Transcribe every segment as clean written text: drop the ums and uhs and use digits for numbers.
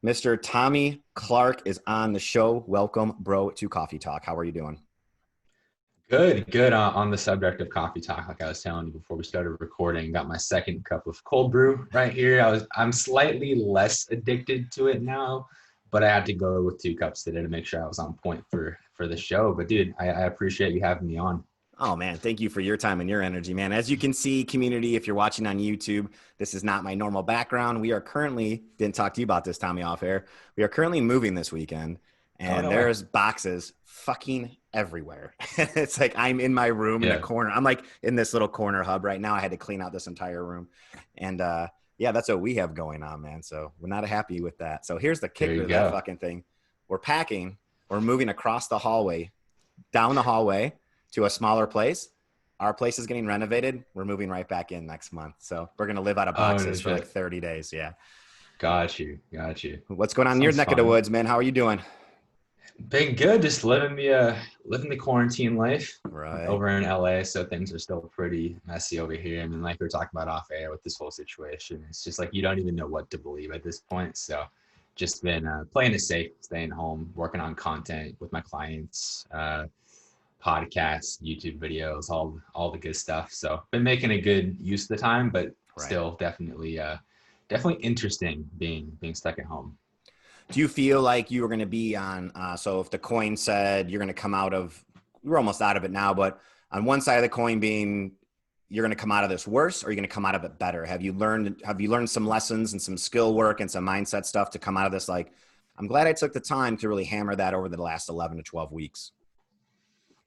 Mr. Tommy Clark is on the show. Welcome, bro, to Coffee Talk. How are you doing? Good, good. On the subject of coffee talk, like I was telling you before we started recording, got my second cup of cold brew right here. I'm slightly less addicted to it now, but I had to go with 2 cups today to make sure I was on point for the show. But dude, I appreciate you having me on. Oh, man, thank you for your time and your energy, man. As you can see, community, if you're watching on YouTube, this is not my normal background. We are currently, didn't talk to you about this, Tommy, off air. We are currently moving this weekend, Oh and no way. there's boxes fucking everywhere. It's like I'm in my room in the Yeah. corner. I'm like in this little corner hub right now. I had to clean out this entire room. And yeah, that's what we have going on, man. So we're not happy with that. So here's the There kicker you to that go. fucking thing. We're packing, we're moving across the hallway, down the hallway to a smaller place. Our place is getting renovated. We're moving right back in next month. So we're going to live out of Oh no boxes for like shit. 30 days. Yeah. Got you. Got you. What's going on in your Sounds neck of the fun. woods, man? How are you doing? Been good, just living the quarantine life Right. over in LA. So things are still pretty messy over here. I mean, like we are talking about off air with this whole situation, it's just like you don't even know what to believe at this point. So just been playing it safe, staying home, working on content with my clients, podcasts, YouTube videos, all the good stuff. So been making a good use of the time, but Right. still definitely interesting being stuck at home. Do you feel like you were going to be on? So if the coin said you're going to come out of, we're almost out of it now, but on one side of the coin being you're going to come out of this worse, or you're going to come out of it better? Have you learned some lessons and some skill work and some mindset stuff to come out of this? Like, I'm glad I took the time to really hammer that over the last 11 to 12 weeks.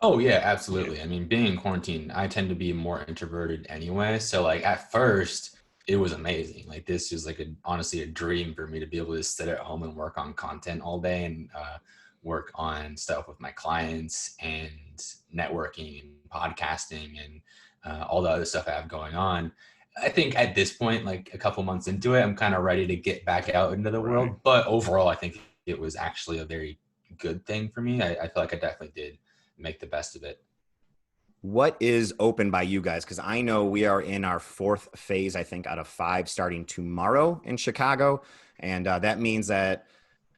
Oh yeah, absolutely. I mean, being in quarantine, I tend to be more introverted anyway. So like at first, it was amazing. Like this was like honestly a dream for me to be able to sit at home and work on content all day and work on stuff with my clients and networking and podcasting and all the other stuff I have going on. I think at this point, like a couple months into it, I'm kind of ready to get back out into the Right. world. But overall, I think it was actually a very good thing for me. I feel like I definitely did make the best of it. What is open by you guys? Because I know we are in our fourth phase, I think, out of five starting tomorrow in Chicago. And that means that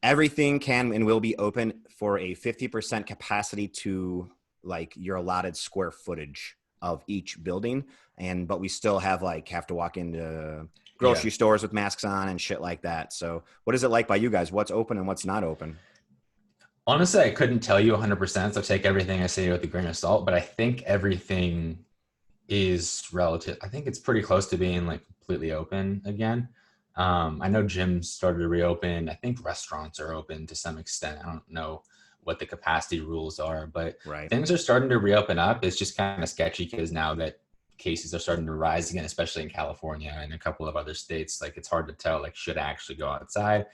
everything can and will be open for a 50% capacity to like your allotted square footage of each building. But we still have to walk into Yeah. grocery stores with masks on and shit like that. So what is it like by you guys? What's open and what's not open? Honestly, I couldn't tell you 100%, so take everything I say with a grain of salt, but I think everything is relative. I think it's pretty close to being like completely open again. I know gyms started to reopen. I think restaurants are open to some extent. I don't know what the capacity rules are, but Right. things are starting to reopen up. It's just kind of sketchy because now that cases are starting to rise again, especially in California and a couple of other states, like it's hard to tell, like, should I actually go outside?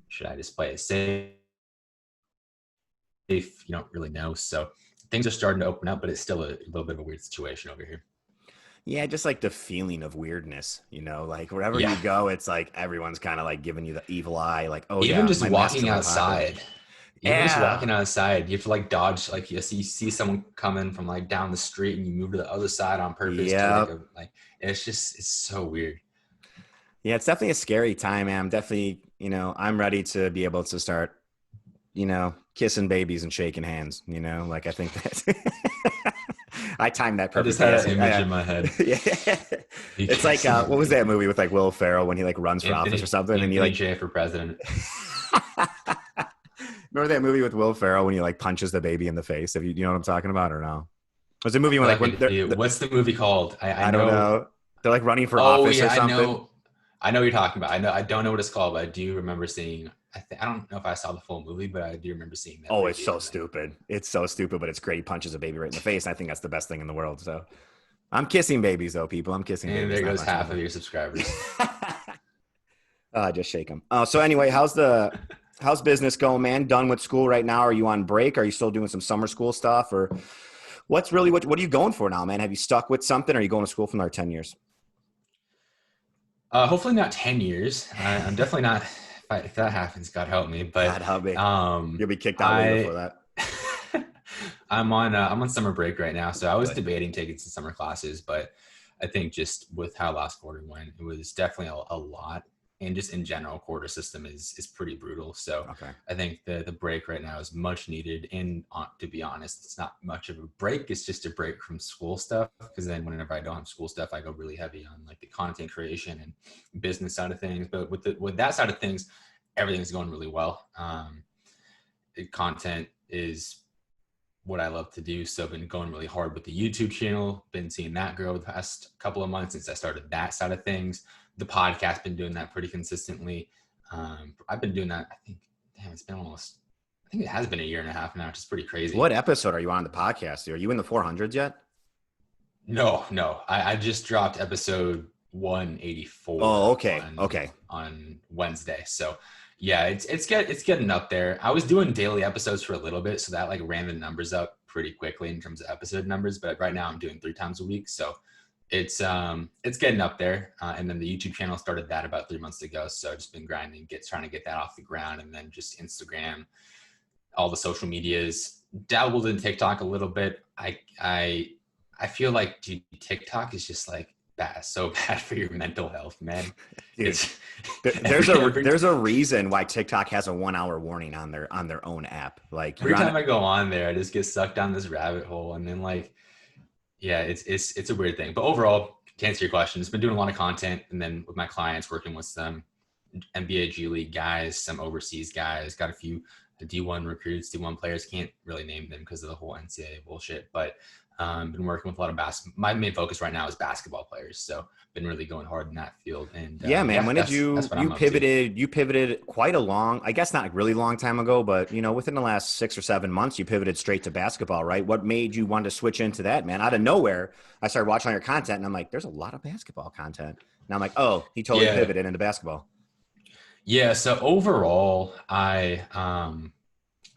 Should I just play it safe? You don't really know. So things are starting to open up, but it's still a little bit of a weird situation over here. Yeah, just like the feeling of weirdness, like wherever Yeah. you go, it's like everyone's kind of like giving you the evil eye, like, oh Even yeah, just my mask's in walking my pocket. outside, Yeah. you have to like dodge, like you see someone coming from like down the street and you move to the other side on purpose to Yeah. like it's so weird. Yeah, it's definitely a scary time, man. I'm definitely, I'm ready to be able to start, kissing babies and shaking hands, like I think that I timed that I just perfectly. had As an image in my head. yeah. You It's like, kissing a what was that baby. movie with like Will Ferrell when he like runs for office or something and he Anthony like, J for president. remember that movie with Will Ferrell when he like punches the baby in the face? If you know what I'm talking about or no? It was a I movie when feel like like I when do. What's the movie called? I I don't know. know, they're like running for Oh office yeah, or something. I know what you're talking about. I know. I don't know what it's called, but I do remember seeing. I don't know if I saw the full movie, but I do remember seeing that Oh, it's preview. so stupid. It's so stupid, but it's great. He punches a baby right in the face. And I think that's the best thing in the world. So I'm kissing babies, though, people. I'm kissing And babies, there not goes punching half them. of your subscribers. Just shake them. So anyway, how's business going, man? Done with school right now? Are you on break? Are you still doing some summer school stuff, or what are you going for now, man? Have you stuck with something? Or are you going to school for another 10 years? Hopefully not 10 years. I'm definitely not. If that happens, God help me. But God help me. um, You'll be kicked out way before I that. I'm on summer break right now, so I was Good. debating taking some summer classes, but I think just with how last quarter went, it was definitely a lot. and just in general, quarter system is pretty brutal. So Okay. I think the break right now is much needed. And to be honest, it's not much of a break. It's just a break from school stuff. Because then whenever I don't have school stuff, I go really heavy on like the content creation and business side of things. But with that side of things, everything's going really well. The content is what I love to do. So I've been going really hard with the YouTube channel, been seeing that grow the past couple of months since I started that side of things. The podcast, been doing that pretty consistently. I've been doing that, I think, it's been almost, I think it has been a year and a half now, which is pretty crazy. What episode are you on the podcast? Are you in the 400s yet? No. I just dropped episode 184. Oh, okay. On Wednesday. So yeah, it's getting up there. I was doing daily episodes for a little bit, so that like ran the numbers up pretty quickly in terms of episode numbers. But right now I'm doing 3 times a week, so it's getting up there. And then the YouTube channel started that about 3 months ago. So I've just been grinding, trying to get that off the ground, and then just Instagram, all the social medias. Dabbled in TikTok a little bit. I feel like, dude, TikTok is just like so bad for your mental health, man. Dude, there's a reason why TikTok has a 1 hour warning on their own app. Like every time I go on there, I just get sucked down this rabbit hole, and then like, yeah, it's a weird thing. But overall, to answer your question, it's been doing a lot of content, and then with my clients, working with some NBA G League guys, some overseas guys, got a few D1 recruits, D1 players. Can't really name them because of the whole NCAA bullshit, but been working with a lot of basketball. My main focus right now is basketball players, so been really going hard in that field. And yeah, man, when did you pivoted? You pivoted quite a long, I guess not a really long time ago, but within the last 6 or 7 months, you pivoted straight to basketball, right? What made you want to switch into that, man? Out of nowhere, I started watching your content, and I'm like, there's a lot of basketball content. And I'm like, oh, he totally pivoted into basketball. Yeah. So overall, I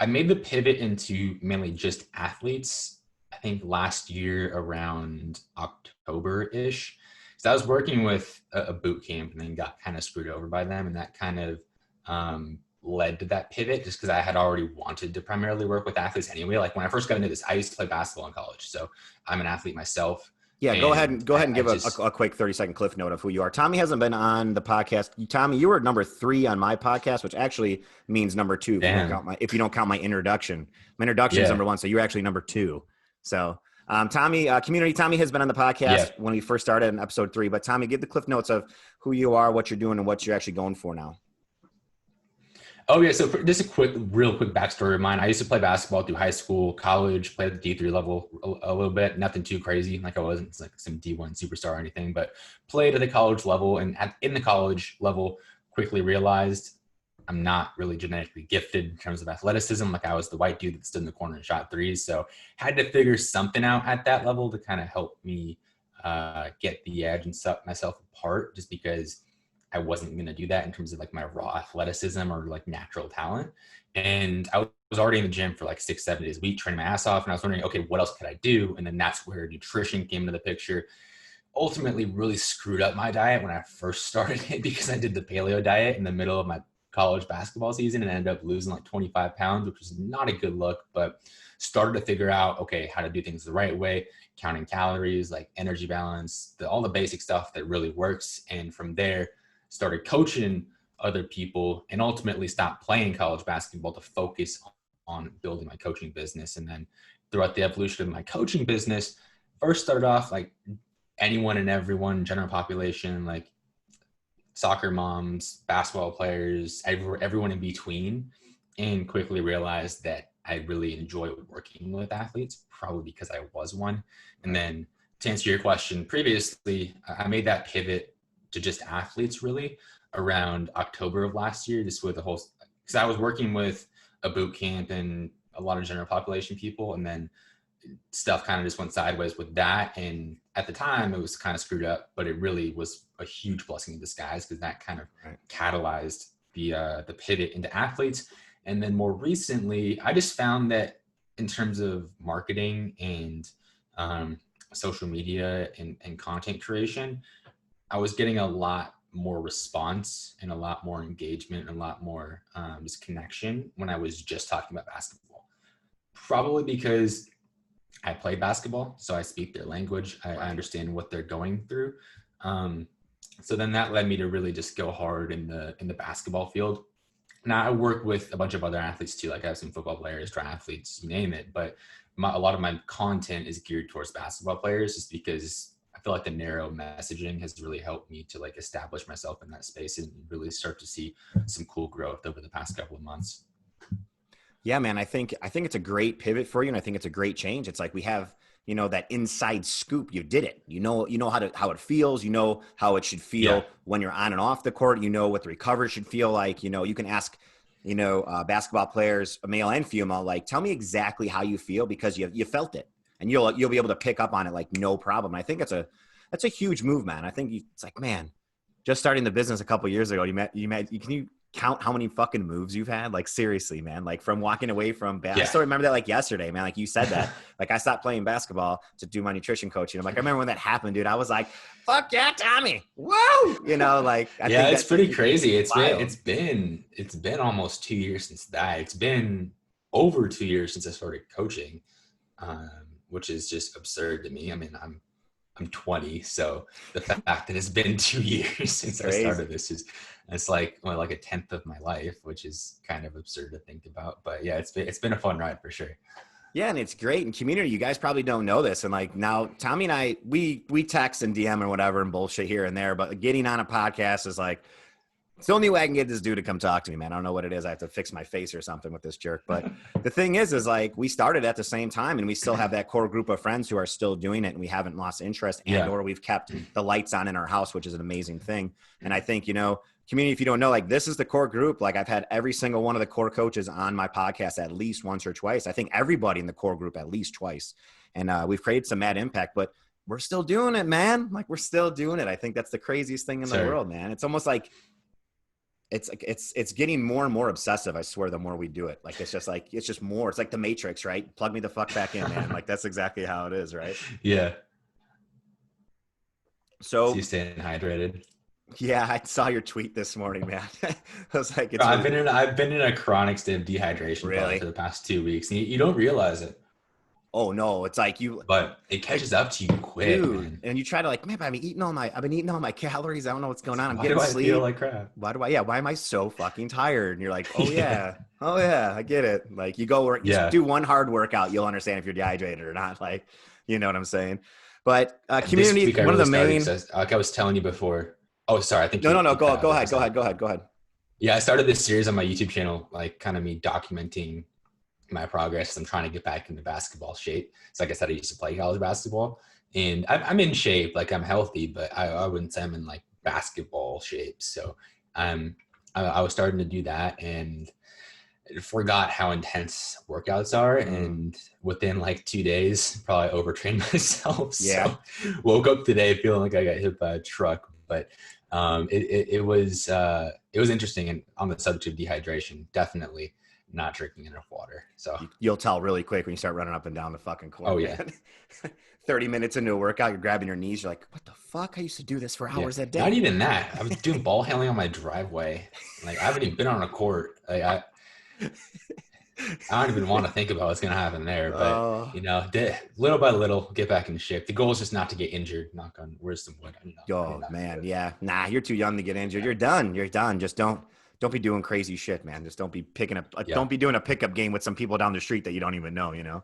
made the pivot into mainly just athletes. I think last year around October-ish, because I was working with a boot camp and then got kind of screwed over by them. And that kind of led to that pivot, just because I had already wanted to primarily work with athletes anyway. Like when I first got into this, I used to play basketball in college. So I'm an athlete myself. Yeah, go ahead and give a quick 30-second cliff note of who you are. Tommy hasn't been on the podcast. Tommy, you were number 3 on my podcast, which actually means number 2 if you don't count my introduction. My introduction is number 1, so you're actually number 2. So Tommy, Tommy has been on the podcast when we first started in episode 3. But Tommy, give the cliff notes of who you are, what you're doing, and what you're actually going for now. Oh, yeah. So just real quick backstory of mine. I used to play basketball through high school, college, played at the D3 level a little bit. Nothing too crazy. Like I wasn't like some D1 superstar or anything, but played at the college level. And in the college level, quickly realized I'm not really genetically gifted in terms of athleticism. Like I was the white dude that stood in the corner and shot threes. So had to figure something out at that level to kind of help me get the edge and set myself apart, just because I wasn't going to do that in terms of like my raw athleticism or like natural talent. And I was already in the gym for like 6-7 days a week, training my ass off. And I was wondering, okay, what else could I do? And then that's where nutrition came into the picture. Ultimately really screwed up my diet when I first started it, because I did the paleo diet in the middle of my college basketball season and ended up losing like 25 pounds, which was not a good look, but started to figure out, okay, how to do things the right way, counting calories, like energy balance, all the basic stuff that really works. And from there, started coaching other people, and ultimately stopped playing college basketball to focus on building my coaching business. And then throughout the evolution of my coaching business, first started off like anyone and everyone, general population, like soccer moms, basketball players, everyone in between, and quickly realized that I really enjoy working with athletes, probably because I was one. And then to answer your question previously, I made that pivot to just athletes really around October of last year, just with the whole, because I was working with a boot camp and a lot of general population people, and then stuff kind of just went sideways with that. And at the time it was kind of screwed up, but it really was a huge blessing in disguise, because that kind of catalyzed the pivot into athletes. And then more recently, I just found that in terms of marketing and social media and content creation, I was getting a lot more response and a lot more engagement and a lot more just connection when I was just talking about basketball. Probably because I play basketball, so I speak their language. I understand what they're going through. So then that led me to really just go hard in the basketball field. Now I work with a bunch of other athletes too, like I have some football players, triathletes, you name it. But a lot of my content is geared towards basketball players, just because I feel like the narrow messaging has really helped me to like establish myself in that space and really start to see some cool growth over the past couple of months. Yeah, man, I think it's a great pivot for you, and I think it's a great change. It's like we have, you know, that inside scoop. You did it. You know how it feels. You know how it should feel Yeah. when you're on and off the court. You know what the recovery should feel like. You know, you can ask, basketball players, male and female, like, tell me exactly how you feel, because you felt it, and you'll be able to pick up on it like no problem. And I think that's a huge move, man. I think it's like, man, just starting the business a couple of years ago, can you count how many fucking moves you've had? Like, seriously, man, like from walking away from I still remember that like yesterday, man. Like you said that, like I stopped playing basketball to do my nutrition coaching. I'm like, I remember when that happened, dude. I was like, fuck yeah, Tommy. Whoa. Like, I think it's pretty crazy. wild. It's been almost 2 years since that. It's been over 2 years since I started coaching, which is just absurd to me. I mean, I'm 20, so the fact that it's been 2 years since I started this it's like a tenth of my life, which is kind of absurd to think about. But yeah, it's been a fun ride for sure. Yeah, and it's great in community. You guys probably don't know this, and like now, Tommy and I, we text and DM and whatever and bullshit here and there, but getting on a podcast is like, it's the only way I can get this dude to come talk to me, man. I don't know what it is. I have to fix my face or something with this jerk. But the thing is like, we started at the same time, and we still have that core group of friends who are still doing it, and we haven't lost interest, or we've kept the lights on in our house, which is an amazing thing. And I think, community, if you don't know, like, this is the core group. Like, I've had every single one of the core coaches on my podcast at least once or twice. I think everybody in the core group at least twice. And we've created some mad impact, but we're still doing it, man. Like, we're still doing it. I think that's the craziest thing in the world, man. It's almost like, it's getting more and more obsessive. I swear, the more we do it, like, it's just more. It's like the Matrix, right? Plug me the fuck back in, man. Like, that's exactly how it is, right? Yeah. So you staying hydrated? Yeah, I saw your tweet this morning, man. I was like, I've been in a chronic state of dehydration for the past 2 weeks. And you don't realize it. Oh no, it's like but it catches up to you quick, dude. Man. And you try to like, man, I've been eating all my calories. I don't know what's going on. I'm getting sleep. I feel like crap? Why am I so fucking tired? And you're like, oh yeah, I get it. Like, you go work, you do one hard workout, you'll understand if you're dehydrated or not. Like, you know what I'm saying? But community, this week one of the main, like I was telling you before. Oh, sorry. I think no. Go ahead. Yeah, I started this series on my YouTube channel, like kind of me documenting my progress. I'm trying to get back into basketball shape. So like I said, I used to play college basketball, and I'm in shape, like I'm healthy, but I wouldn't say I'm in like basketball shape. So I was starting to do that, and forgot how intense workouts are. And within like 2 days, probably overtrained myself. Yeah. So woke up today feeling like I got hit by a truck, but it was interesting. And on the subject of dehydration, definitely not drinking enough water. So you'll tell really quick when you start running up and down the fucking court. Oh yeah. 30 minutes into a workout, you're grabbing your knees. You're like, what the fuck? I used to do this for hours a day. Not even that. I was doing ball handling on my driveway. Like, I haven't even been on a court. Like, I don't even want to think about what's going to happen there, but little by little, get back into shape. The goal is just not to get injured. Knock on, where's some wood? Man. Yeah. Nah, you're too young to get injured. You're done. Just don't be doing crazy shit, man. Just don't be don't be doing a pickup game with some people down the street that you don't even know,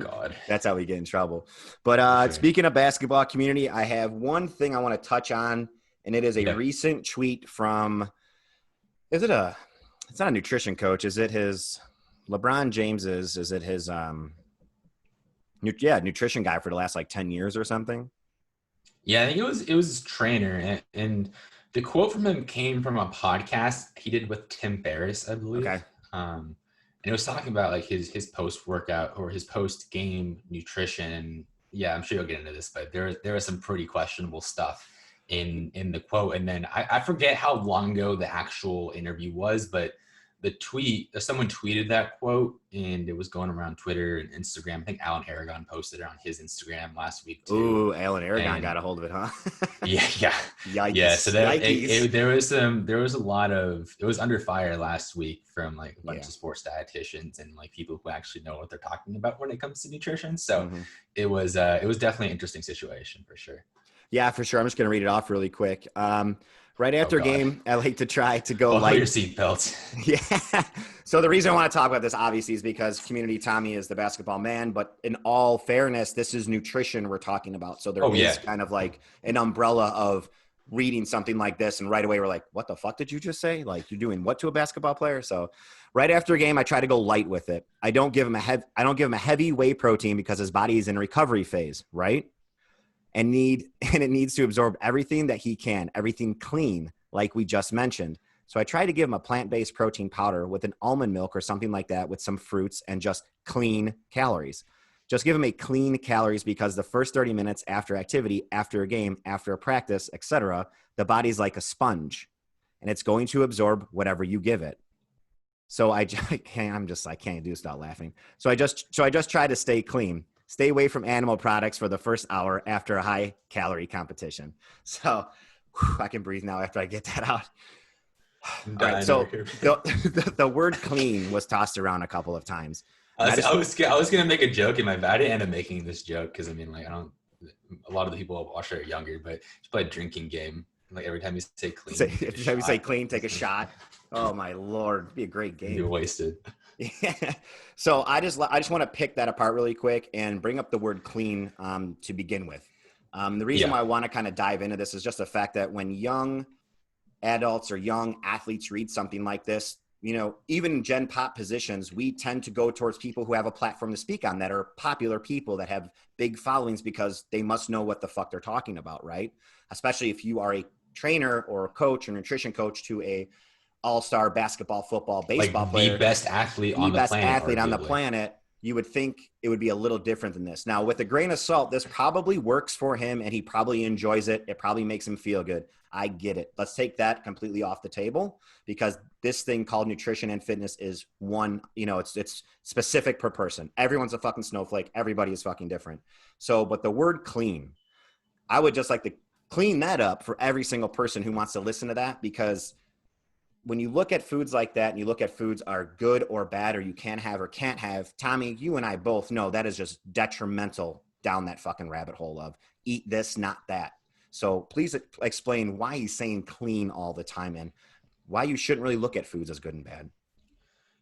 God. That's how we get in trouble. But speaking of basketball community, I have one thing I want to touch on, and it is a recent tweet from, it's not a nutrition coach. Is it his LeBron James is it his nutrition guy for the last like 10 years or something? Yeah, I think it was his trainer, and the quote from him came from a podcast he did with Tim Ferriss, I believe. Okay. And it was talking about like his post workout or his post game nutrition. And yeah, I'm sure you'll get into this, but there was some pretty questionable stuff in the quote. And then I forget how long ago the actual interview was, but the tweet, someone tweeted that quote, and it was going around Twitter and Instagram. I think Alan Aragon posted it on his Instagram last week too. Ooh, Alan Aragon got a hold of it, huh? Yeah. Yikes. Yeah. So it was under fire last week from like a bunch of sports dietitians and like people who actually know what they're talking about when it comes to nutrition. So it was definitely an interesting situation for sure. Yeah, for sure. I'm just going to read it off really quick. Right Oh after a God. game, I like to try to go Buckle your light. seatbelts. Yeah. So the reason I want to talk about this, obviously, is because Community Tommy is the basketball man. But in all fairness, this is nutrition we're talking about. So there Oh is yeah. kind of like an umbrella of reading something like this. And right away, we're like, what the fuck did you just say? Like, you're doing what to a basketball player? So right after a game, I try to go light with it. I don't give him a heavy whey protein because his body is in recovery phase, right? And it needs to absorb everything that he can, everything clean, like we just mentioned. So I try to give him a plant-based protein powder with an almond milk or something like that with some fruits and just clean calories. Just give him a clean calories because the first 30 minutes after activity, after a game, after a practice, etc., the body's like a sponge and it's going to absorb whatever you give it. So I can't do this without laughing. So I just try to stay clean. Stay away from animal products for the first hour after a high calorie competition. So I can breathe now after I get that out. I'm All right. dying over So here. the word clean was tossed around a couple of times. I was gonna make a joke in my I didn't end up making this joke because I mean like I don't a lot of the people I watch are younger, but just play a drinking game. Like every time you say clean, every time you say clean, take a shot. Oh my Lord. It'd be a great game. You're wasted. Yeah. So I just want to pick that apart really quick and bring up the word clean to begin with. The reason why I want to kind of dive into this is just the fact that when young adults or young athletes read something like this, you know, even in Gen Pop positions, we tend to go towards people who have a platform to speak on that are popular people that have big followings because they must know what the fuck they're talking about, right? Especially if you are a trainer or a coach or nutrition coach to a all-star basketball, football, baseball Like player, the best athlete the on the best planet, athlete on the arguably. planet, you would think it would be a little different than this. Now, with a grain of salt, this probably works for him and he probably enjoys it. It probably makes him feel good. I get it. Let's take that completely off the table because this thing called nutrition and fitness is one, you know, it's specific per person. Everyone's a fucking snowflake. Everybody is fucking different. So, but the word clean, I would just like to clean that up for every single person who wants to listen to that, because when you look at foods like that and you look at foods are good or bad or you can have or can't have, Tommy, you and I both know that is just detrimental down that fucking rabbit hole of eat this, not that. So please explain why he's saying clean all the time and why you shouldn't really look at foods as good and bad.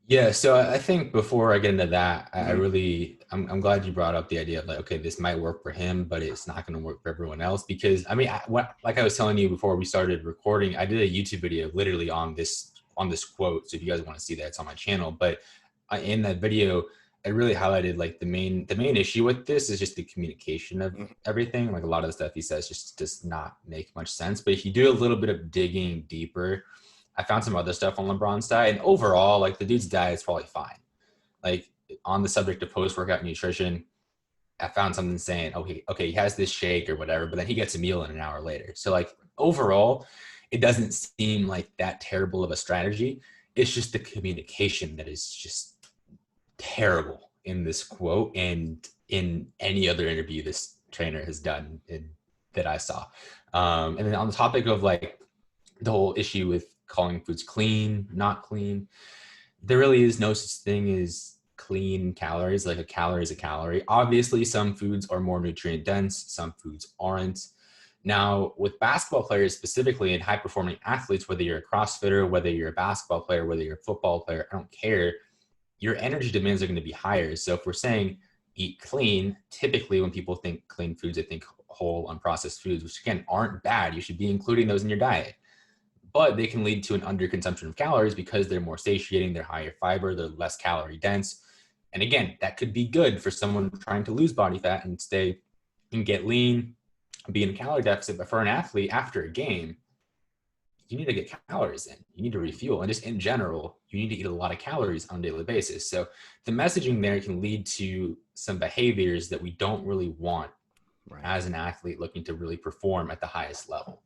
Yeah, so I think before I get into that, I Mm-hmm. really, I'm glad you brought up the idea of like, okay, this might work for him, but it's not going to work for everyone else because I mean, like I was telling you before we started recording, I did a YouTube video literally on this quote. So if you guys want to see that, it's on my channel. But in that video, I really highlighted like the main issue with this is just the communication of everything. Like a lot of the stuff he says just does not make much sense. But if you do a little bit of digging deeper, I found some other stuff on LeBron's diet, and overall, like the dude's diet is probably fine. Like on the subject of post-workout nutrition, I found something saying, okay, he has this shake or whatever, but then he gets a meal in an hour later. So like overall, it doesn't seem like that terrible of a strategy. It's just the communication that is just terrible in this quote and in any other interview this trainer has done that I saw. And then on the topic of like the whole issue with calling foods clean, not clean, there really is no such thing as clean calories. Like a calorie is a calorie. Obviously, some foods are more nutrient dense, some foods aren't. Now, with basketball players specifically and high performing athletes, whether you're a CrossFitter, whether you're a basketball player, whether you're a football player, I don't care, your energy demands are going to be higher. So if we're saying eat clean, typically when people think clean foods, they think whole unprocessed foods, which again aren't bad. You should be including those in your diet. But they can lead to an underconsumption of calories because they're more satiating, they're higher fiber, they're less calorie dense. And again, that could be good for someone trying to lose body fat and stay and get lean, be in a calorie deficit. But for an athlete after a game, you need to get calories in. You need to refuel. And just in general, you need to eat a lot of calories on a daily basis. So the messaging there can lead to some behaviors that we don't really want as an athlete looking to really perform at the highest level.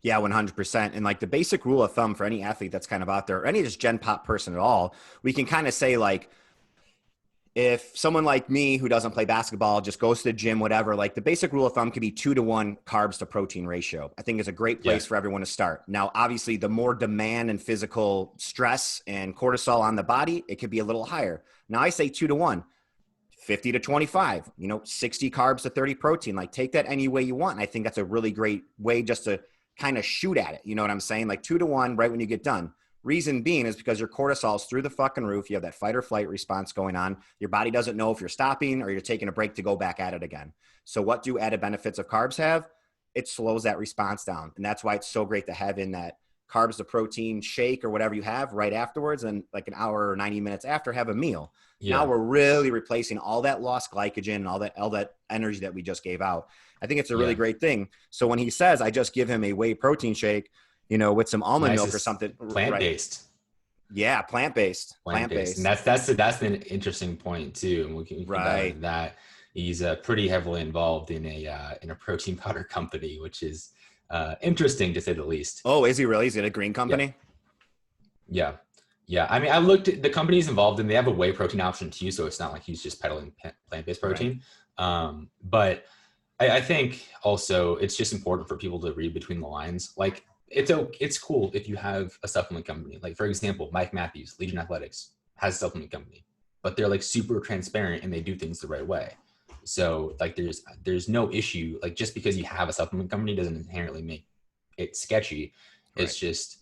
Yeah, 100%. And like the basic rule of thumb for any athlete that's kind of out there, or any just Gen Pop person at all, we can kind of say like, if someone like me who doesn't play basketball just goes to the gym, whatever, like the basic rule of thumb could be 2-to-1 carbs to protein ratio. I think is a great place for everyone to start. Now, obviously, the more demand and physical stress and cortisol on the body, it could be a little higher. Now, I say 2-to-1. 50 to 25, 60 carbs to 30 protein. Like take that any way you want. And I think that's a really great way just to kind of shoot at it. You know what I'm saying? Like 2-to-1 right when you get done. Reason being is because your cortisol's through the fucking roof. You have that fight or flight response going on. Your body doesn't know if you're stopping or you're taking a break to go back at it again. So what do added benefits of carbs have? It slows that response down. And that's why it's so great to have in that carbs to protein shake or whatever you have right afterwards. And like an hour or 90 minutes after, have a meal. Yeah. Now we're really replacing all that lost glycogen and all that energy that we just gave out. I think it's a really great thing. So when he says, I just give him a whey protein shake, with some almond milk or something. Plant-based. Right? Yeah, plant-based. And that's an interesting point too. And we can right. that he's pretty heavily involved in a protein powder company, which is interesting to say the least. Oh, is he really? Is it a green company? Yeah. I mean, I looked at the companies involved and they have a whey protein option too. So it's not like he's just peddling plant-based protein. Right. But I think also it's just important for people to read between the lines. Like it's cool if you have a supplement company. Like for example, Mike Matthews, Legion Athletics has a supplement company, but they're like super transparent and they do things the right way. So like there's no issue. Like just because you have a supplement company doesn't inherently make it sketchy. Right. It's just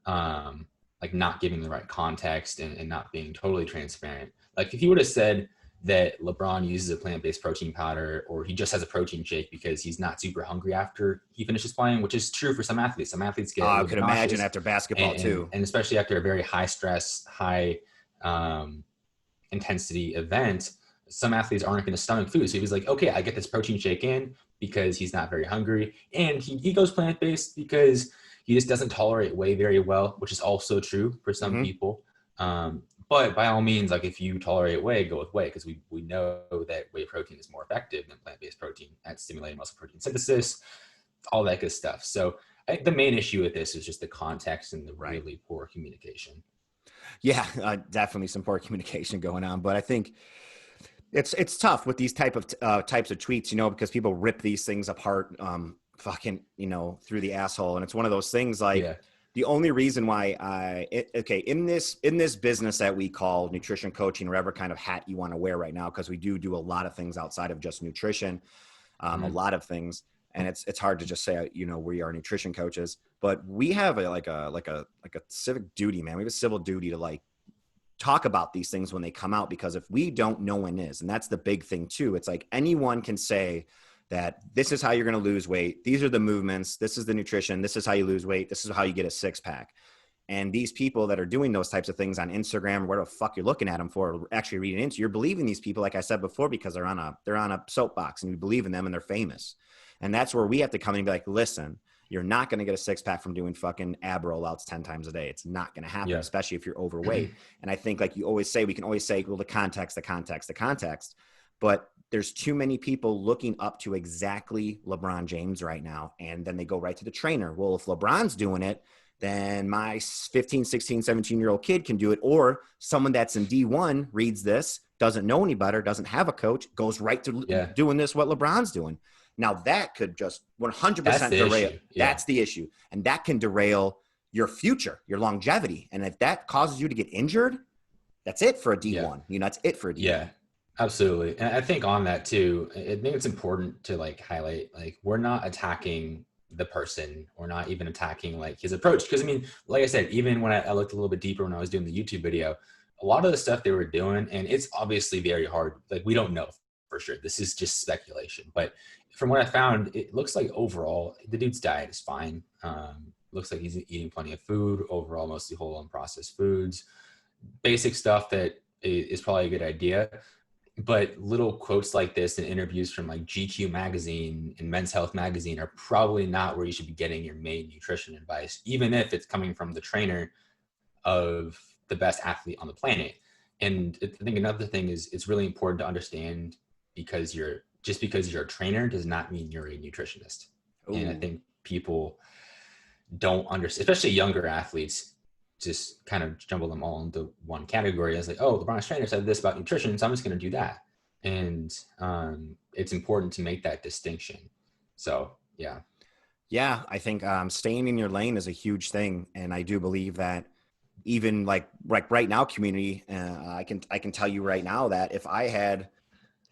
like not giving the right context and not being totally transparent. Like if you would have said that LeBron uses a plant-based protein powder or he just has a protein shake because he's not super hungry after he finishes playing, which is true for some athletes. Some athletes get I could imagine after basketball too. And especially after a very high stress, high intensity event, some athletes aren't going to stomach food. So he was like, okay, I get this protein shake in because he's not very hungry. And he goes plant-based because he just doesn't tolerate whey very well, which is also true for some people. But by all means, like if you tolerate whey, go with whey because we know that whey protein is more effective than plant-based protein at stimulating muscle protein synthesis, all that good stuff. So I think the main issue with this is just the context and the really poor communication. Yeah, definitely some poor communication going on. But I think it's tough with these types of tweets, because people rip these things apart fucking, through the asshole. And it's one of those things like the only reason why in this business that we call nutrition coaching, whatever kind of hat you want to wear right now, because we do a lot of things outside of just nutrition, a lot of things. And it's hard to just say, we are nutrition coaches, but we have a civic duty, man. We have a civil duty to like talk about these things when they come out, because if we don't, no one is. And that's the big thing too. It's like anyone can say that this is how you're going to lose weight. These are the movements. This is the nutrition. This is how you lose weight. This is how you get a six pack. And these people that are doing those types of things on Instagram, or where the fuck you're looking at them for, actually reading into, you're believing these people, like I said before, because they're on a soapbox and you believe in them and they're famous. And that's where we have to come in and be like, listen, you're not going to get a six pack from doing fucking ab rollouts 10 times a day. It's not going to happen, especially if you're overweight. And I think, like you always say, we can always say, well, the context. But there's too many people looking up to exactly LeBron James right now. And then they go right to the trainer. Well, if LeBron's doing it, then my 15, 16, 17-year-old kid can do it. Or someone that's in D1 reads this, doesn't know any better, doesn't have a coach, goes right to doing this, what LeBron's doing. Now that could just 100% derail. That's the issue. And that can derail your future, your longevity. And if that causes you to get injured, that's it for a D1. That's it for a D1. Yeah, absolutely. And I think on that too, I think it's important to like highlight, like we're not attacking the person. We're not even attacking like his approach. Because I mean, like I said, even when I looked a little bit deeper when I was doing the YouTube video, a lot of the stuff they were doing, and it's obviously very hard. Like we don't know for sure. This is just speculation. But from what I found, it looks like overall the dude's diet is fine. Looks like he's eating plenty of food, overall mostly whole and processed foods, basic stuff that is probably a good idea. But little quotes like this in interviews from like GQ magazine and Men's Health magazine are probably not where you should be getting your main nutrition advice, even if it's coming from the trainer of the best athlete on the planet. And I think another thing is it's really important to understand because you're a trainer does not mean you're a nutritionist. Ooh. And I think people don't understand, especially younger athletes, just kind of jumble them all into one category. It's like, oh, LeBron's trainer said this about nutrition, so I'm just going to do that. And it's important to make that distinction. So, yeah. Yeah, I think staying in your lane is a huge thing. And I do believe that even like right now, community, I can tell you right now that if I had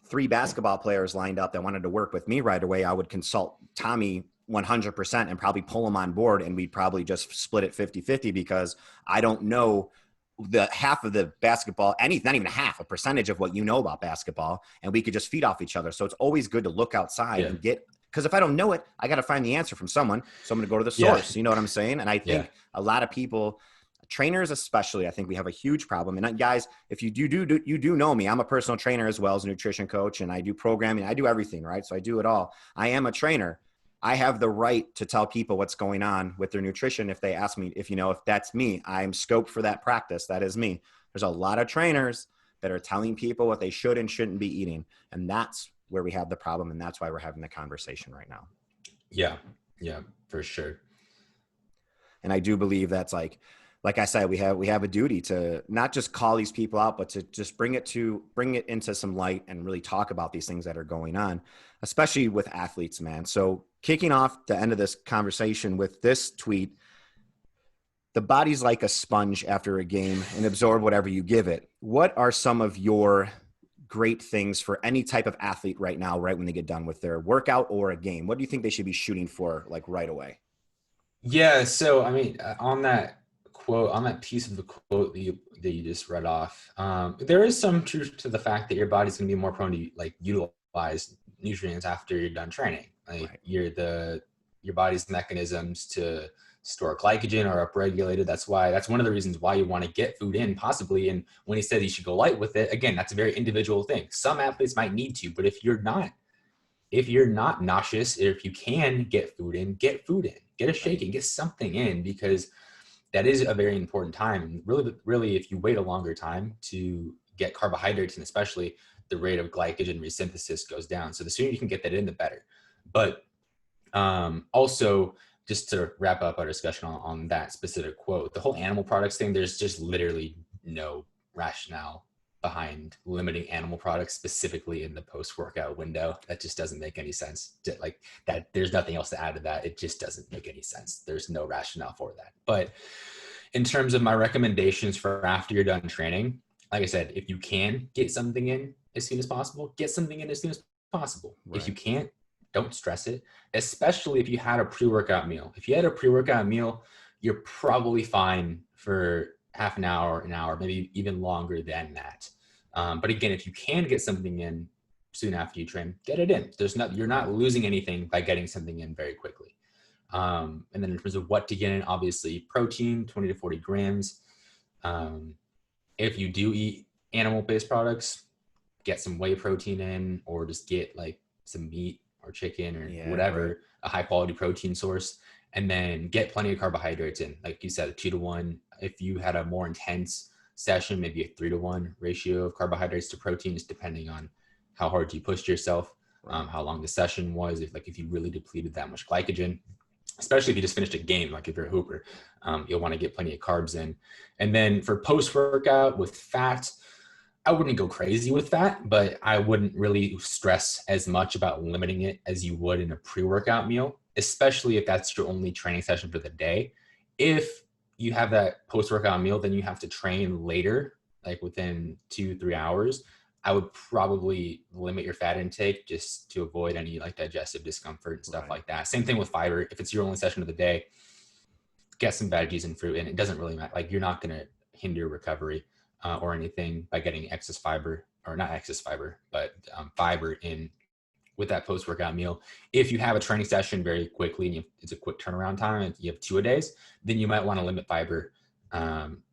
3 basketball players lined up that wanted to work with me right away, I would consult Tommy 100% and probably pull him on board, and we'd probably just split it 50-50 because I don't know the half of the basketball, not even half, a percentage of what you know about basketball, and we could just feed off each other. So it's always good to look outside and get, because if I don't know it, I got to find the answer from someone. So I'm going to go to the source. You know what I'm saying? And I think a lot of people, trainers especially, I think we have a huge problem. And guys, if you do know me, I'm a personal trainer as well as a nutrition coach, and I do programming. I do everything, right? So I do it all. I am a trainer. I have the right to tell people what's going on with their nutrition. If they ask me, if that's me, I'm scoped for that practice. That is me. There's a lot of trainers that are telling people what they should and shouldn't be eating. And that's where we have the problem. And that's why we're having the conversation right now. Yeah, for sure. And I do believe that's like I said, we have a duty to not just call these people out, but to just bring it into some light and really talk about these things that are going on, especially with athletes, man. So kicking off the end of this conversation with this tweet, the body's like a sponge after a game and absorb whatever you give it. What are some of your great things for any type of athlete right now, right when they get done with their workout or a game? What do you think they should be shooting for, like, right away? Yeah. So, I mean, on that quote, on that piece of the quote that you just read off, there is some truth to the fact that your body's going to be more prone to like utilize nutrients after you're done training. Like your body's mechanisms to store glycogen are upregulated. That's one of the reasons why you want to get food in possibly. And when he said you should go light with it, again, that's a very individual thing. Some athletes might need to, but if you're not nauseous, or if you can get food in, get a shake and get something in, because that is a very important time. And really, if you wait a longer time to get carbohydrates, and especially the rate of glycogen resynthesis goes down. So the sooner you can get that in, the better. But also, just to wrap up our discussion on that specific quote, the whole animal products thing, there's just literally no rationale behind limiting animal products specifically in the post-workout window. That just doesn't make any sense. Like that, there's nothing else to add to that. It just doesn't make any sense. There's no rationale for that. But in terms of my recommendations for after you're done training, like I said, if you can get something in as soon as possible, get something in as soon as possible. Right. If you can't, don't stress it, especially if you had a pre-workout meal. If you had a pre-workout meal, you're probably fine for half an hour, maybe even longer than that. But again, if you can get something in soon after you train, get it in. You're not losing anything by getting something in very quickly. And then in terms of what to get in, obviously protein, 20 to 40 grams. If you do eat animal-based products, get some whey protein in, or just get like some meat or chicken or whatever, a high quality protein source, and then get plenty of carbohydrates in. Like you said, a 2-to-1. If you had a more intense session, maybe a 3-to-1 ratio of carbohydrates to proteins, depending on how hard you pushed yourself, how long the session was. If you really depleted that much glycogen, especially if you just finished a game, like if you're a hooper, you'll want to get plenty of carbs in. And then for post-workout with fat, I wouldn't go crazy with that, but I wouldn't really stress as much about limiting it as you would in a pre-workout meal, especially if that's your only training session for the day. If you have that post-workout meal, then you have to train later, like within 2-3 hours. I would probably limit your fat intake just to avoid any like digestive discomfort and stuff like that. Same thing with fiber. If it's your only session of the day, get some veggies and fruit, and it doesn't really matter. Like you're not going to hinder recovery or anything by getting excess fiber, or not excess fiber, but fiber in with that post-workout meal. If you have a training session very quickly and it's a quick turnaround time and you have 2-a-days, then you might want to limit fiber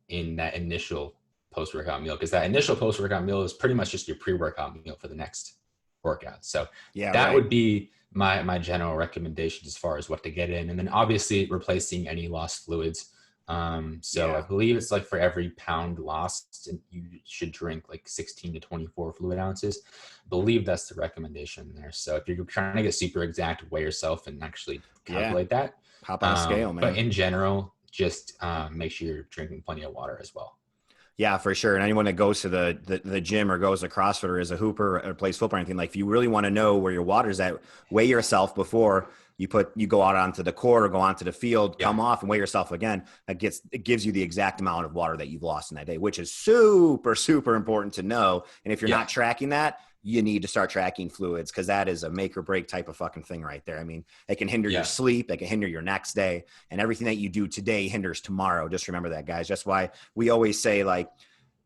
in that initial post-workout meal, because that initial post-workout meal is pretty much just your pre-workout meal for the next workout. So that would be my general recommendation as far as what to get in. And then obviously replacing any lost fluids. I believe it's like for every pound lost, you should drink like 16 to 24 fluid ounces. I believe that's the recommendation there. So if you're trying to get super exact, weigh yourself and actually calculate that. Hop on a scale, man. But in general, just make sure you're drinking plenty of water as well. Yeah, for sure. And anyone that goes to the gym or goes to CrossFit or is a hooper or plays football or anything, like if you really want to know where your water's at, weigh yourself before you go out onto the court or go onto the field, come off and weigh yourself again. It gives you the exact amount of water that you've lost in that day, which is super, super important to know. And if you're not tracking that, you need to start tracking fluids, because that is a make or break type of fucking thing right there. I mean, it can hinder your sleep, it can hinder your next day, and everything that you do today hinders tomorrow. Just remember that, guys. That's why we always say, like,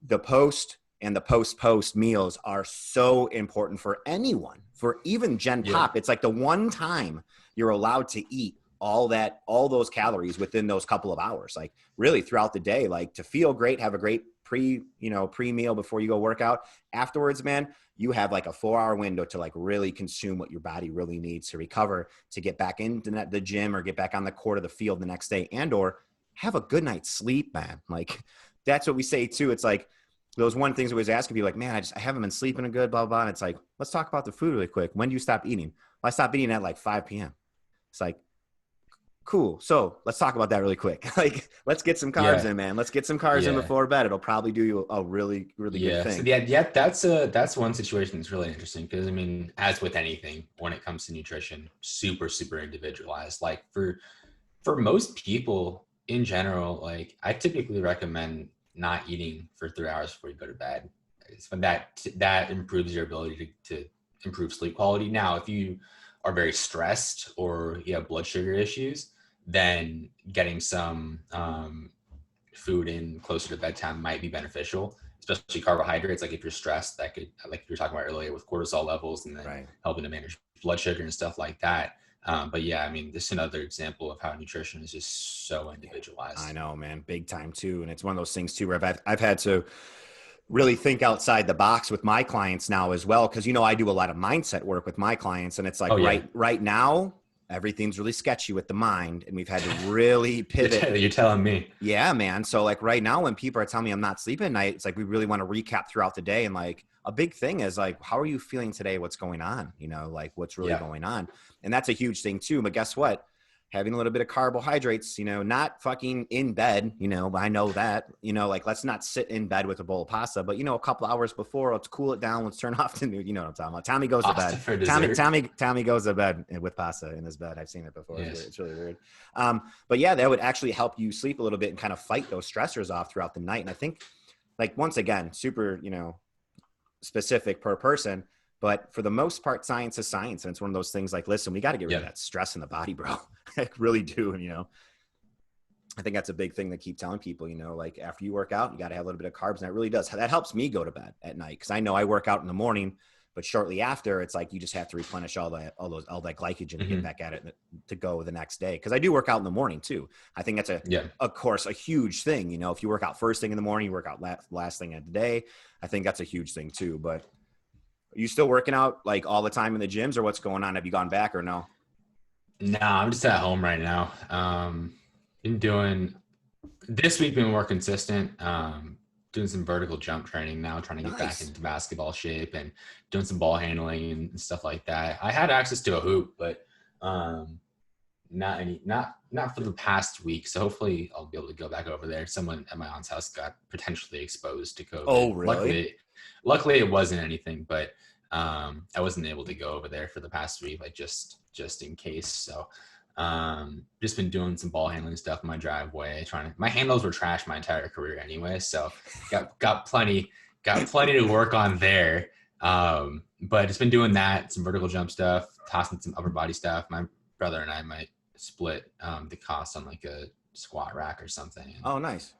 the post and the post meals are so important for anyone, for even Gen Pop. It's like the one time you're allowed to eat all those calories within those couple of hours, like really throughout the day, like to feel great, have a great pre-meal before you go work out. Afterwards, man, you have like a 4-hour window to like really consume what your body really needs to recover, to get back into the gym or get back on the court of the field the next day, and or have a good night's sleep, man. Like, that's what we say too. It's like those one things we always ask people, like, man, I haven't been sleeping good, blah, blah. And it's like, let's talk about the food really quick. When do you stop eating? Well, I stopped eating at like 5 p.m. It's like, cool. So let's talk about that really quick. Like, let's get some carbs in, man. Let's get some carbs in before bed. It'll probably do you a really, really good thing. So that's one situation that's really interesting, because I mean, as with anything, when it comes to nutrition, super, super individualized. Like for most people in general, like I typically recommend not eating for 3 hours before you go to bed. It's when that improves your ability to improve sleep quality. Now, if you are very stressed or you have blood sugar issues, then getting some food in closer to bedtime might be beneficial, especially carbohydrates. Like if you're stressed, that could, like you were talking about earlier, with cortisol levels, and then helping to manage blood sugar and stuff like that. But yeah, I mean, this is another example of how nutrition is just so individualized. I know, man, big time too. And it's one of those things too, where I've had to really think outside the box with my clients now as well. Cause I do a lot of mindset work with my clients, and it's like, right now, everything's really sketchy with the mind, and we've had to really pivot. You're telling me. Yeah, man. So like right now, when people are telling me I'm not sleeping at night, it's like, we really want to recap throughout the day. And like a big thing is like, how are you feeling today? What's going on? Like what's really going on? And that's a huge thing too. But guess what? Having a little bit of carbohydrates, not fucking in bed, I know that, like, let's not sit in bed with a bowl of pasta, but a couple hours before, let's cool it down. Let's turn off the new, what I'm talking about. Tommy goes to bed. Tommy goes to bed with pasta in his bed. I've seen it before. Yes. It's really weird. But yeah, that would actually help you sleep a little bit and kind of fight those stressors off throughout the night. And I think, like, once again, super, specific per person. But for the most part, science is science. And it's one of those things like, listen, we got to get rid of that stress in the body, bro. I really do. I think that's a big thing to keep telling people, like after you work out, you got to have a little bit of carbs. And that really does. That helps me go to bed at night. Cause I know I work out in the morning, but shortly after, it's like, you just have to replenish all that glycogen to get back at it to go the next day. Cause I do work out in the morning too. I think that's of course, a huge thing. If you work out first thing in the morning, you work out last thing of the day. I think that's a huge thing too. But are you still working out like all the time in the gyms, or what's going on? Have you gone back or no? No, I'm just at home right now. Been doing this week, been more consistent. Doing some vertical jump training now, trying to get back into basketball shape, and doing some ball handling and stuff like that. I had access to a hoop, but not for the past week. So hopefully I'll be able to go back over there. Someone at my aunt's house got potentially exposed to COVID. Oh, really? Luckily it wasn't anything, but I wasn't able to go over there for the past week, like just in case. So just been doing some ball handling stuff in my driveway, my handles were trash my entire career anyway, so got plenty to work on there. But it's been doing that, some vertical jump stuff, tossing some upper body stuff. My brother and I might split the cost on like a squat rack or something. Oh, nice.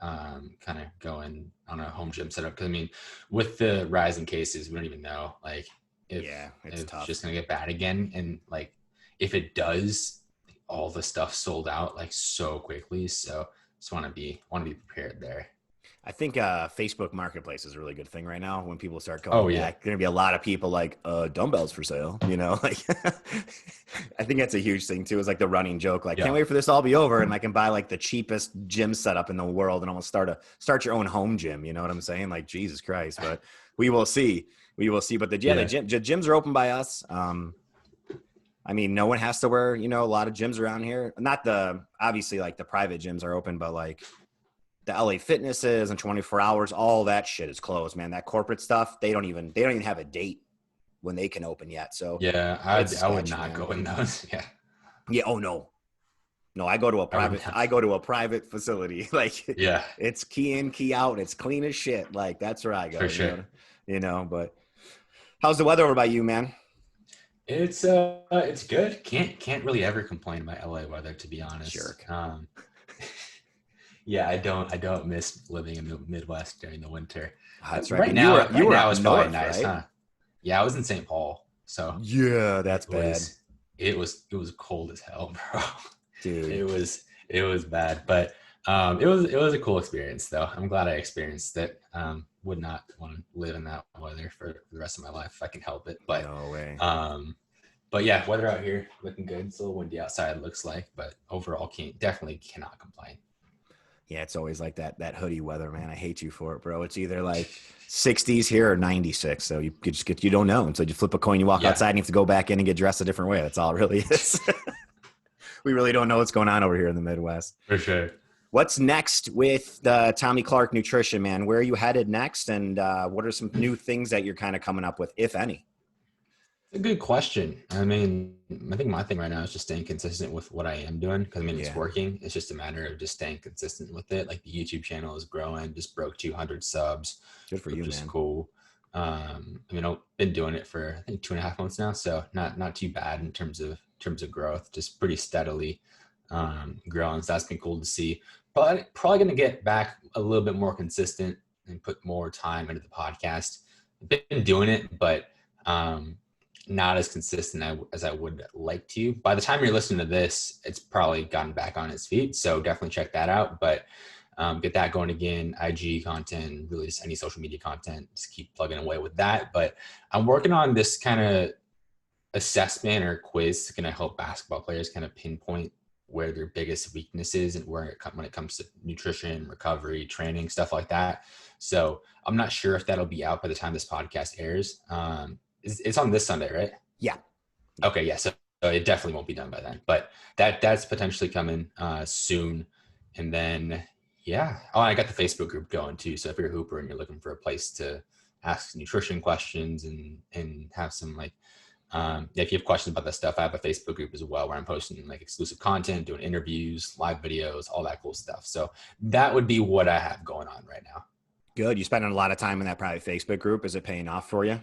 Kind of going on a home gym setup, because I mean, with the rising cases, we don't even know like if it's just gonna get bad again, and like if it does, all the stuff sold out like so quickly. So just want to be prepared there. I think Facebook Marketplace is a really good thing right now. When people start going back, going to be a lot of people like dumbbells for sale. Like I think that's a huge thing too. It's like the running joke, like can't wait for this all be over, and I can buy like the cheapest gym setup in the world and almost start your own home gym. You know what I'm saying? Like Jesus Christ, but we will see. But the gyms are open by us. I mean, no one has to wear, a lot of gyms around here. Not obviously like the private gyms are open, but like the LA Fitnesses and 24 hours, all that shit is closed, man. That corporate stuff, they don't even have a date when they can open yet. So yeah, I would not go in those. Yeah. Yeah. Oh no. No, I go to a private facility. Like, it's key in, key out. It's clean as shit. Like that's where I go. For sure. But How's the weather over by you, man? It's good. Can't really ever complain about LA weather, to be honest. Jerk. Yeah, I don't miss living in the Midwest during the winter. That's right, Right man. You were now, you right were now up is probably north, nice, right? huh? Yeah, I was in St. Paul, so Yeah, that's it bad, was it was cold as hell, bro. dude. It was bad, but it was a cool experience though. I'm glad I experienced it. Would not want to live in that weather for the rest of my life if I can help it. No way. Um, but yeah, weather out here looking good. It's a little windy outside, looks like, but overall, definitely cannot complain. Yeah, it's always like that hoodie weather, man. I hate you for it, bro. It's either like 60s here or 96. So you just you don't know. And so you flip a coin, you walk Yeah, outside and you have to go back in and get dressed a different way. That's all it really is. We really don't know what's going on over here in the Midwest. for sure. What's next with the Tommy Clark Nutrition, man? Where are you headed next? And what are some new things that you're kind of coming up with, if any? It's a good question. I mean, I think my thing right now is just staying consistent with what I am doing because I mean it's Yeah, working. It's just a matter of just staying consistent with it. Like the YouTube channel is growing, just broke 200 subs, good for you, which is man. cool. I mean, I've been doing it for I think 2.5 months now, so not too bad in terms of growth. Just pretty steadily growing. So that's been cool to see. But probably going to get back a little bit more consistent and put more time into the podcast. I've been doing it, but not as consistent as I would like to. By the time you're listening to this, it's probably gotten back on its feet. So definitely check that out. But get that going again. IG content, really just any social media content, just keep plugging away with that. But I'm working on this kind of assessment or quiz to kind of help basketball players kind of pinpoint where their biggest weakness is and when it comes to nutrition, recovery, training, stuff like that. So I'm not sure if that'll be out by the time this podcast airs. It's on this Sunday, right? Yeah. Okay, yeah. So it definitely won't be done by then, but that's potentially coming soon. And then yeah. Oh, I got the Facebook group going too. So if you're a hooper and you're looking for a place to ask nutrition questions and have some like if you have questions about that stuff, I have a Facebook group as well where I'm posting like exclusive content, doing interviews, live videos, all that cool stuff. So that would be what I have going on right now. Good. You spending a lot of time in that private Facebook group. Is it paying off for you?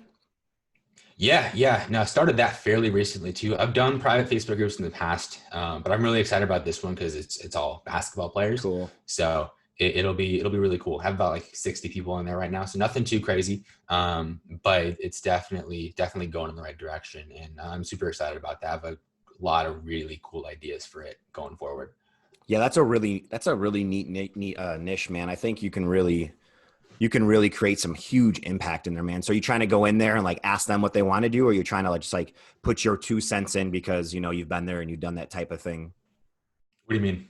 Yeah. No, I started that fairly recently too. I've done private Facebook groups in the past, but I'm really excited about this one because it's all basketball players. Cool. So it'll be really cool. I have about like 60 people in there right now, so nothing too crazy, but it's definitely going in the right direction, and I'm super excited about that. I have a lot of really cool ideas for it going forward. Yeah, that's a really neat niche, man. I think you can really create some huge impact in there, man. So are you trying to go in there and like ask them what they want to do, or you're trying to like just like put your 2 cents in because you've been there and you've done that type of thing? What do you mean?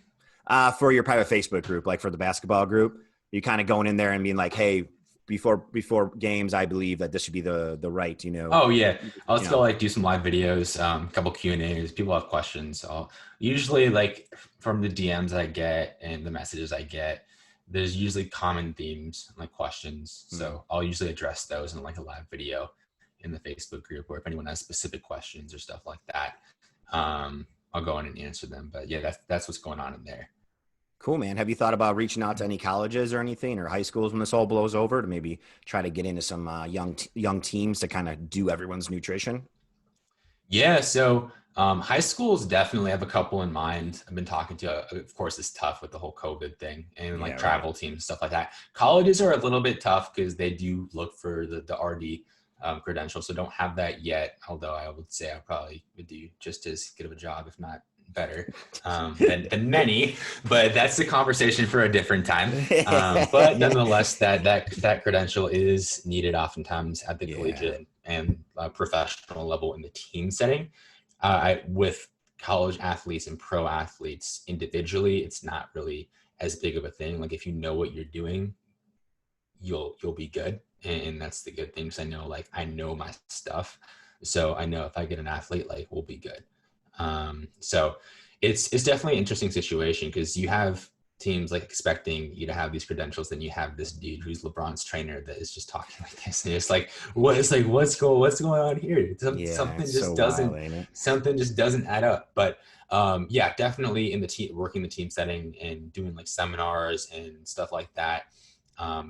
For your private Facebook group, like for the basketball group, you kind of going in there and being like, hey, before games, I believe that this should be the right, Oh yeah, I'll you still know. like do some live videos, a couple Q&As. People have questions. I'll usually like from the DMs I get and the messages I get, there's usually common themes like questions. So I'll usually address those in like a live video in the Facebook group, or if anyone has specific questions or stuff like that, I'll go in and answer them. But yeah, that's what's going on in there. Cool, man. Have you thought about reaching out to any colleges or anything, or high schools when this all blows over, to maybe try to get into some young teams to kind of do everyone's nutrition? Yeah, so high schools definitely have a couple in mind. I've been talking to, of course, it's tough with the whole COVID thing and Yeah, like right. travel teams and stuff like that. Colleges are a little bit tough because they do look for the RD credential, so don't have that yet. Although I would say I probably would do just as good of a job, if not better, than many. But that's the conversation for a different time. But nonetheless, that credential is needed oftentimes at the Yeah. collegiate and professional level in the team setting. With college athletes and pro athletes individually, it's not really as big of a thing. Like if you know what you're doing, you'll be good, and that's the good thing. Because I know my stuff, so I know if I get an athlete, like we'll be good. So it's definitely an interesting situation because you have teams like expecting you to have these credentials, then you have this dude who's LeBron's trainer that is just talking like this, and it's like what's going on here? Yeah, it's so wild, ain't it? Something just doesn't add up. But yeah, definitely in the team, working the team setting and doing like seminars and stuff like that.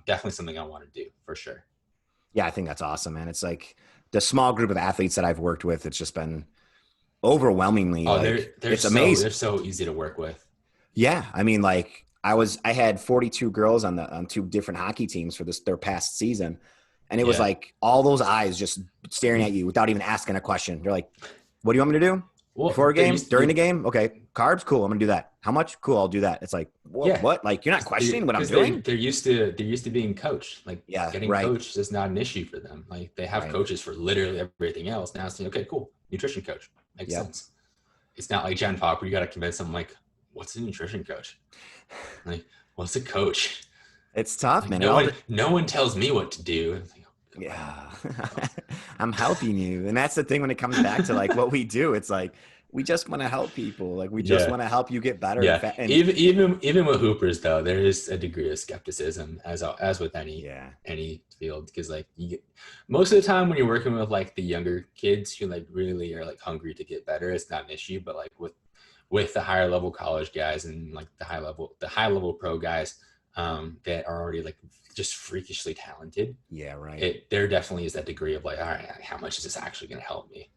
Definitely something I want to do for sure. Yeah, I think that's awesome, man. It's like the small group of athletes that I've worked with, it's just been overwhelmingly Oh, like, it's they're amazing. so easy to work with. Yeah. I mean, like I had 42 girls on two different hockey teams for their past season. And it was Yeah. like all those eyes just staring at you without even asking a question. They're like, what do you want me to do? Well, Before a there game? used to During the be, game? Okay. Carbs? Cool. I'm going to do that. How much? Cool. I'll do that. It's like, yeah, what? Like, you're not questioning what I'm because doing? they're used to being coached. Like Yeah. getting Right. coached is not an issue for them. Like they have Right. coaches for literally everything else. Now it's like, okay, cool, nutrition coach makes Yep. sense. It's not like Gen Pop where you got to convince them like, what's a nutrition coach? Like, what's a coach? It's tough, Like man. no one tells me what to do. Like, Yeah. I'm helping you. And that's the thing when it comes back to like what we do. It's like, we just want to help people. Like, we just yeah. want to help you get better. Yeah, even with hoopers though, there is a degree of skepticism as with Yeah. any field, because like most of the time when you're working with like the younger kids who like really are like hungry to get better, it's not an issue. But like with the higher level college guys and like the high level pro guys that are already like just freakishly talented, Yeah. Right. there definitely is that degree of like, all right, how much is this actually going to help me?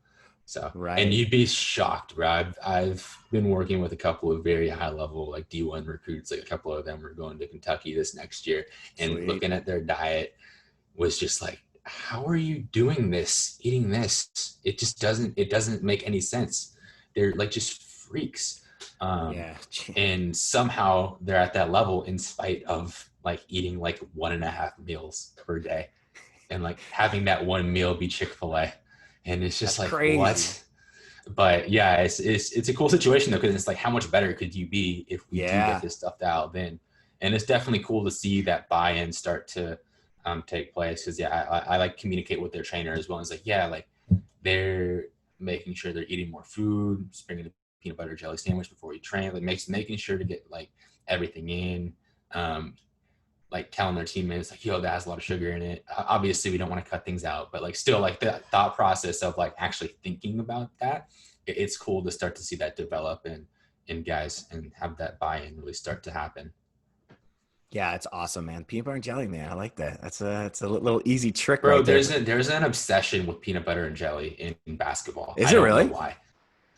So, and Right. you'd be shocked, bro. I've been working with a couple of very high level, like D1 recruits. Like a couple of them are going to Kentucky this next year, and Sweet. looking at their diet was just like, how are you doing this, eating this? It doesn't make any sense. They're like just freaks. Yeah. And somehow they're at that level in spite of like eating like 1.5 meals per day and like having that one meal be Chick-fil-A. And it's just That's like, crazy. what? But yeah, it's a cool situation though, because it's like, how much better could you be if we do get Yeah. this stuff dialed in? And it's definitely cool to see that buy-in start to take place. Because yeah, I like communicate with their trainer as well. And it's like, yeah, like they're making sure they're eating more food, just bringing a peanut butter jelly sandwich before you train, like making sure to get like everything in. Like telling their teammates like, yo, that has a lot of sugar in it. Obviously we don't want to cut things out, but like still like the thought process of like actually thinking about that, it's cool to start to see that develop in guys and have that buy-in really start to happen. Yeah. It's awesome, man. Peanut butter and jelly, man. I like that. It's a little easy trick Bro, right there. there's an obsession with peanut butter and jelly in basketball. Is I it don't know really? why.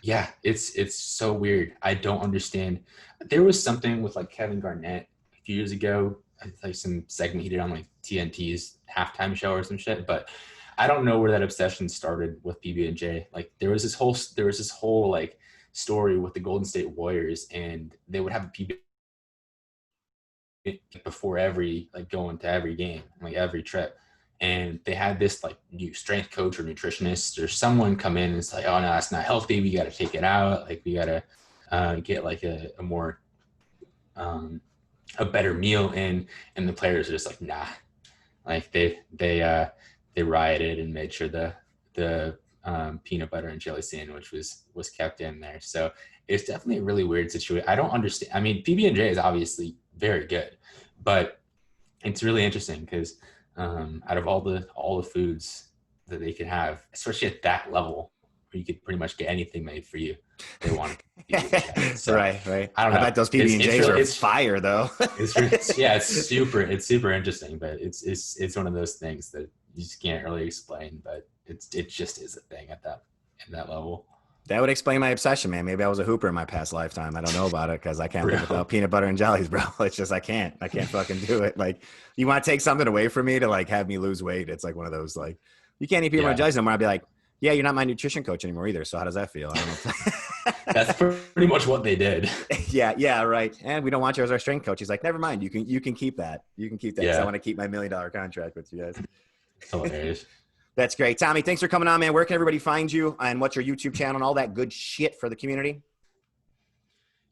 Yeah, it's so weird. I don't understand. There was something with like Kevin Garnett a few years ago, like some segment he did on like TNT's halftime show or some shit. But I don't know where that obsession started with PB and J. Like there was this whole like story with the Golden State Warriors, and they would have a PB before every like going to every game, like every trip. And they had this like new strength coach or nutritionist or someone come in and it's like, oh no, that's not healthy. We got to take it out. Like we got to get like a more a better meal in. And the players are just like, nah. Like they rioted and made sure the peanut butter and jelly sandwich was kept in there. So it's definitely a really weird situation. I don't understand. I mean, PB&J is obviously very good, but it's really interesting because out of all the foods that they could have, especially at that level, where you could pretty much get anything made for you, they want PB&J. So Right. I don't I know. bet those PB and J's are It's fire though. yeah, it's super interesting, but it's one of those things that you just can't really explain, but it just is a thing at that level. That would explain my obsession, man. Maybe I was a hooper in my past lifetime. I don't know about it because I can't live Bro. without peanut butter and jellies, bro. It's just I can't fucking do it. Like, you want to take something away from me to like have me lose weight? It's like one of those like, you can't eat peanut butter and Yeah. jellies anymore. I'd be like, yeah, you're not my nutrition coach anymore either. So how does that feel? I don't know. That's pretty much what they did. Yeah, right. And we don't want you as our strength coach. He's like, never mind. You can keep that. You can keep that because I Yeah. want to keep my $1 million contract with you guys. It's hilarious. That's great. Tommy, thanks for coming on, man. Where can everybody find you and what's your YouTube channel and all that good shit for the community?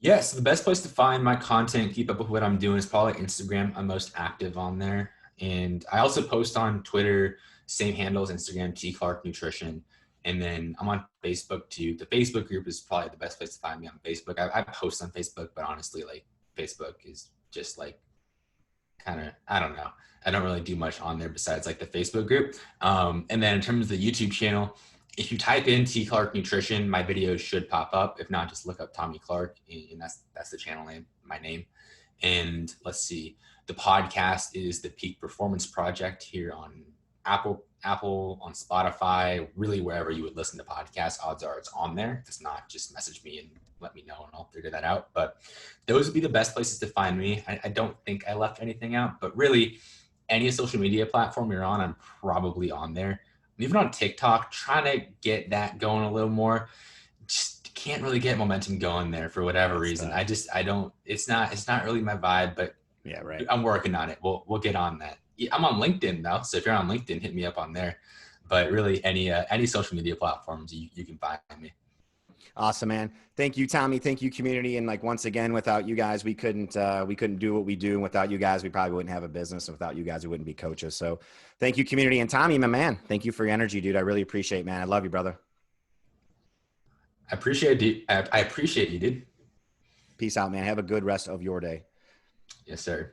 Yeah, so the best place to find my content, keep up with what I'm doing, is probably Instagram. I'm most active on there. And I also post on Twitter, same handles, Instagram, T Clark Nutrition. And then I'm on Facebook too. The Facebook group is probably the best place to find me on Facebook. I post on Facebook, but honestly, like Facebook is just like kind of, I don't know. I don't really do much on there besides like the Facebook group. And then in terms of the YouTube channel, if you type in T Clark Nutrition, my videos should pop up. If not, just look up Tommy Clark, and that's the channel name, my name. And let's see, the podcast is the Peak Performance Project here on Apple, on Spotify, really wherever you would listen to podcasts, odds are it's on there. If it's not, just message me and let me know and I'll figure that out. But those would be the best places to find me. I don't think I left anything out, but really any social media platform you're on, I'm probably on there. I'm even on TikTok, trying to get that going a little more. Just can't really get momentum going there for whatever reason. I don't, it's not really my vibe, but yeah, right. I'm working on it. We'll get on that. I'm on LinkedIn though. So if you're on LinkedIn, hit me up on there. But really any social media platforms, you can find me. Awesome, man. Thank you, Tommy. Thank you, community. And like, once again, without you guys, we couldn't do what we do. And without you guys, we probably wouldn't have a business. And without you guys, we wouldn't be coaches. So thank you, community. And Tommy, my man, thank you for your energy, dude. I really appreciate it, man. I love you, brother. I appreciate I appreciate you, dude. Peace out, man. Have a good rest of your day. Yes, sir.